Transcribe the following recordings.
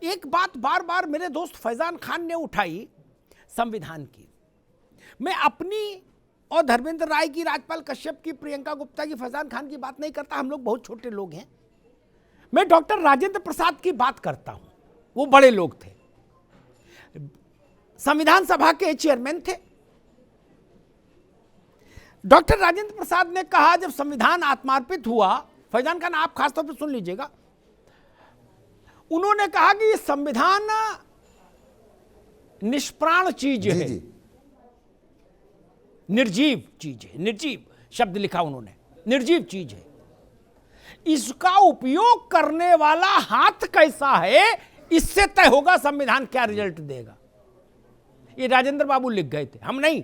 एक बात बार बार मेरे दोस्त फैजान खान ने उठाई संविधान की। मैं अपनी और धर्मेंद्र राय की, राजपाल कश्यप की, प्रियंका गुप्ता की, फैजान खान की बात नहीं करता, हम लोग बहुत छोटे लोग हैं। मैं डॉक्टर राजेंद्र प्रसाद की बात करता हूं, वो बड़े लोग थे, संविधान सभा के चेयरमैन थे। डॉक्टर राजेंद्र प्रसाद ने कहा जब संविधान आत्मार्पित हुआ, फैजान खान आप खासतौर पर सुन लीजिएगा, उन्होंने कहा कि संविधान निष्प्राण चीज है, निर्जीव चीज है, निर्जीव शब्द लिखा उन्होंने, निर्जीव चीज है, इसका उपयोग करने वाला हाथ कैसा है इससे तय होगा संविधान क्या रिजल्ट देगा। ये राजेंद्र बाबू लिख गए थे, हम नहीं।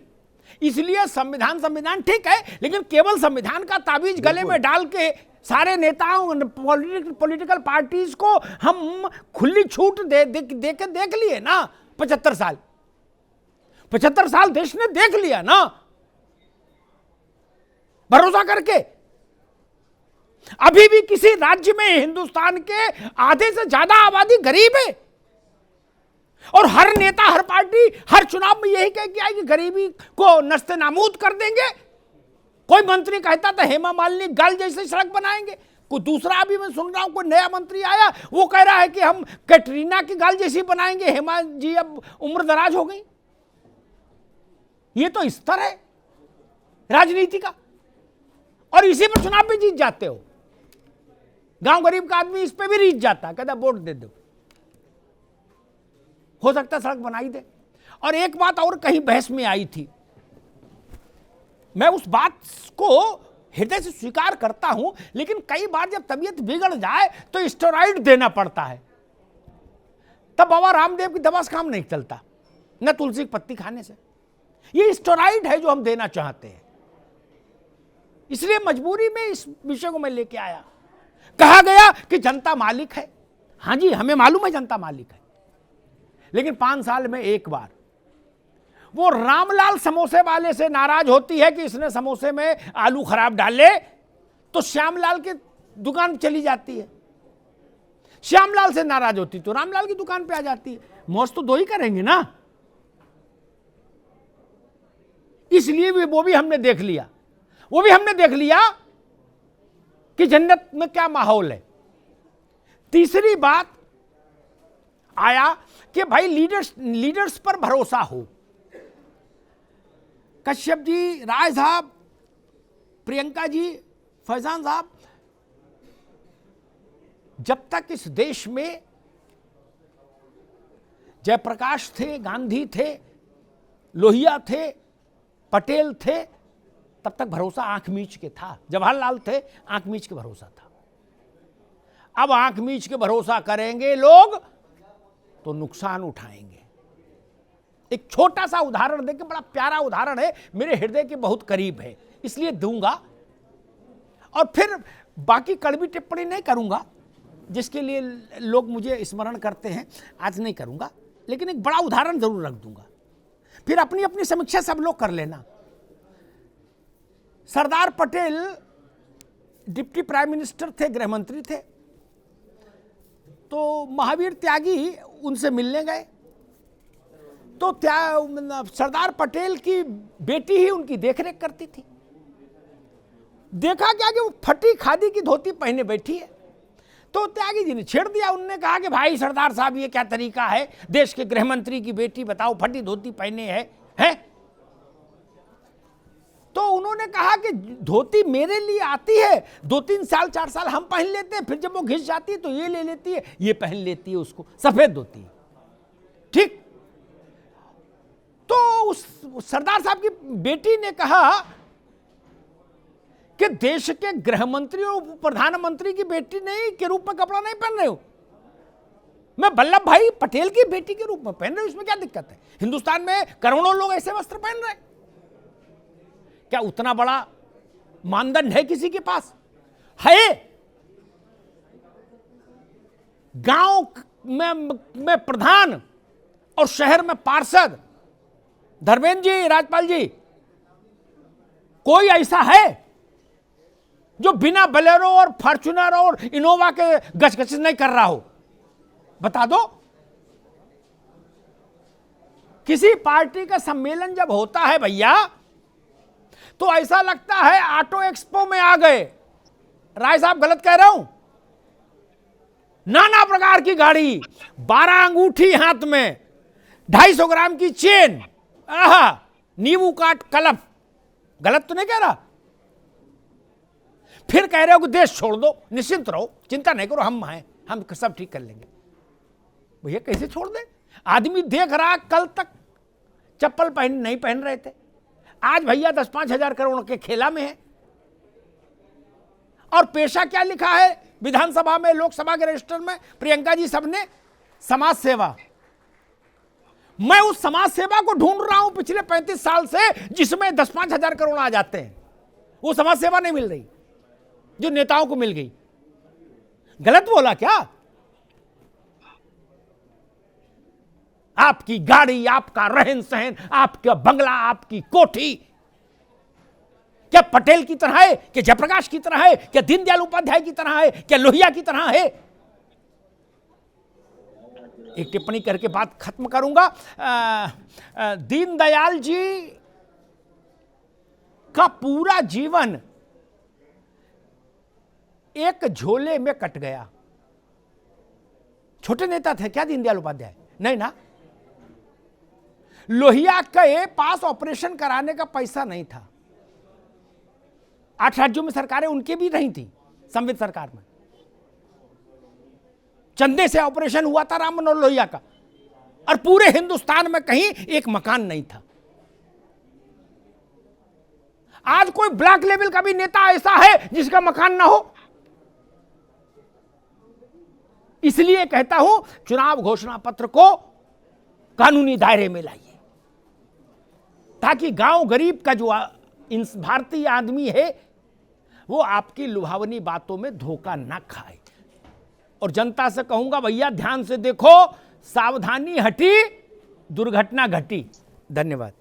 इसलिए संविधान ठीक है, लेकिन केवल संविधान का ताबीज गले में डाल के सारे नेताओं, पॉलिटिकल पार्टीज को हम खुली छूट दे के देख लिए ना। 75 साल देश ने देख लिया ना, भरोसा करके। अभी भी किसी राज्य में हिंदुस्तान के आधे से ज्यादा आबादी गरीब है, और हर नेता, हर पार्टी, हर चुनाव में यही कह के आई कि गरीबी को नस्ते नाबूद कर देंगे। कोई मंत्री कहता था हेमा मालिनी गल जैसे सड़क बनाएंगे, कोई दूसरा, अभी मैं सुन रहा हूं कोई नया मंत्री आया, वो कह रहा है कि हम कैटरीना की गल जैसी बनाएंगे, हेमा जी अब उम्र दराज हो गई। ये तो स्तर है राजनीति का, और इसी पर चुनाव भी जीत जाते हो। गांव गरीब का आदमी इस पे भी जीत जाता है, कहता वोट दे दो, हो सकता है सड़क बनाई दे। और एक बात और कहीं बहस में आई थी, मैं उस बात को हृदय से स्वीकार करता हूं, लेकिन कई बार जब तबीयत बिगड़ जाए तो स्टेरॉइड देना पड़ता है, तब बाबा रामदेव की दवा से काम नहीं चलता, न तुलसी की पत्ती खाने से। ये स्टेरॉइड है जो हम देना चाहते हैं, इसलिए मजबूरी में इस विषय को मैं लेके आया। कहा गया कि जनता मालिक है, हां जी हमें मालूम है जनता मालिक है, लेकिन 5 साल में एक बार वो रामलाल समोसे वाले से नाराज होती है कि इसने समोसे में आलू खराब डाले, तो श्यामलाल की दुकान चली जाती है। श्यामलाल से नाराज होती तो रामलाल की दुकान पे आ जाती है। मौज तो दो ही करेंगे ना, इसलिए वो भी हमने देख लिया, कि जन्नत में क्या माहौल है। तीसरी बात आया कि भाई लीडर्स पर भरोसा हो। कश्यप जी, राय साहब, प्रियंका जी, फैजान साहब, जब तक इस देश में जयप्रकाश थे, गांधी थे, लोहिया थे, पटेल थे, तब तक भरोसा आंख मीच के था। जवाहरलाल थे, आंख मीच के भरोसा था। अब आंख मीच के भरोसा करेंगे लोग तो नुकसान उठाएंगे। एक छोटा सा उदाहरण देके, बड़ा प्यारा उदाहरण है, मेरे हृदय के बहुत करीब है, इसलिए दूंगा, और फिर बाकी कड़वी टिप्पणी नहीं करूंगा जिसके लिए लोग मुझे स्मरण करते हैं, आज नहीं करूंगा, लेकिन एक बड़ा उदाहरण जरूर रख दूंगा, फिर अपनी अपनी समीक्षा सब लोग कर लेना। Sardar Patel deputy prime minister थे, गृह मंत्री थे, तो महावीर त्यागी उनसे मिलने गए, तो सरदार पटेल की बेटी ही उनकी देखरेख करती थी। देखा क्या कि वो फटी खादी की धोती पहने बैठी है, तो त्यागी जी ने छेड़ दिया। उन्होंने कहा कि भाई सरदार साहब ये क्या तरीका है, देश के गृह मंत्री की बेटी बताओ फटी धोती पहने है? तो उन्होंने कहा कि धोती मेरे लिए आती है, 2-3 साल 4 साल हम पहन लेते हैं, फिर जब वो घिस जाती है तो ये ले लेती है, ये पहन लेती है उसको, सफेद धोती है, ठीक। तो उस सरदार साहब की बेटी ने कहा कि देश के गृह मंत्री और प्रधानमंत्री की बेटी नहीं के रूप में कपड़ा नहीं पहन रहे हो, मैं वल्लभ भाई पटेल की बेटी के रूप में पहन रहे हो, इसमें क्या दिक्कत है? हिंदुस्तान में करोड़ों लोग ऐसे वस्त्र पहन रहे हैं, क्या उतना बड़ा मानदंड है किसी के पास? है। गांव में प्रधान और शहर में पार्षद, धर्मेंद्र जी, राजपाल जी, कोई ऐसा है जो बिना बोलेरो और फॉर्च्यूनर और इनोवा के गचगच नहीं कर रहा हो? बता दो। किसी पार्टी का सम्मेलन जब होता है भैया, तो ऐसा लगता है ऑटो एक्सपो में आ गए। राय साहब गलत कह रहा हूं? नाना प्रकार की गाड़ी, 12 अंगूठी हाथ में, 250 ग्राम की चेन, आहा, नींबू काट कलप। गलत तो नहीं कह रहा? फिर कह रहे हो कि देश छोड़ दो, निश्चिंत रहो, चिंता नहीं करो, हम हैं, हम सब ठीक कर लेंगे। भैया कैसे छोड़ दे? आदमी देख रहा, कल तक चप्पल नहीं पहन रहे थे, आज भैया 10-5 हजार करोड़ के खेला में है। और पेशा क्या लिखा है विधानसभा में, लोकसभा के रजिस्टर में, प्रियंका जी सबने? समाज सेवा। मैं उस समाज सेवा को ढूंढ रहा हूं पिछले 35 साल से, जिसमें 10-5 हजार करोड़ आ जाते हैं। वो समाज सेवा नहीं मिल रही जो नेताओं को मिल गई। गलत बोला क्या? आपकी गाड़ी, आपका रहन सहन, आपका बंगला, आपकी कोठी क्या पटेल की तरह है? क्या जयप्रकाश की तरह है? क्या दीनदयाल उपाध्याय की तरह है? क्या लोहिया की तरह है? एक टिप्पणी करके बात खत्म करूंगा। दीनदयाल जी का पूरा जीवन एक झोले में कट गया। छोटे नेता थे क्या दीनदयाल उपाध्याय? नहीं ना। लोहिया के पास ऑपरेशन कराने का पैसा नहीं था। 8 राज्यों में सरकारें उनके भी नहीं थी, संवित सरकार में। चंदे से ऑपरेशन हुआ था राम मनोहर लोहिया का, और पूरे हिंदुस्तान में कहीं एक मकान नहीं था। आज कोई ब्लॉक लेवल का भी नेता ऐसा है जिसका मकान ना हो? इसलिए कहता हूं, चुनाव घोषणा पत्र को कानूनी दायरे में लाइए, ताकि गांव गरीब का जो भारतीय आदमी है वो आपकी लुभावनी बातों में धोखा ना खाए। और जनता से कहूंगा, भैया ध्यान से देखो, सावधानी हटी, दुर्घटना घटी। धन्यवाद।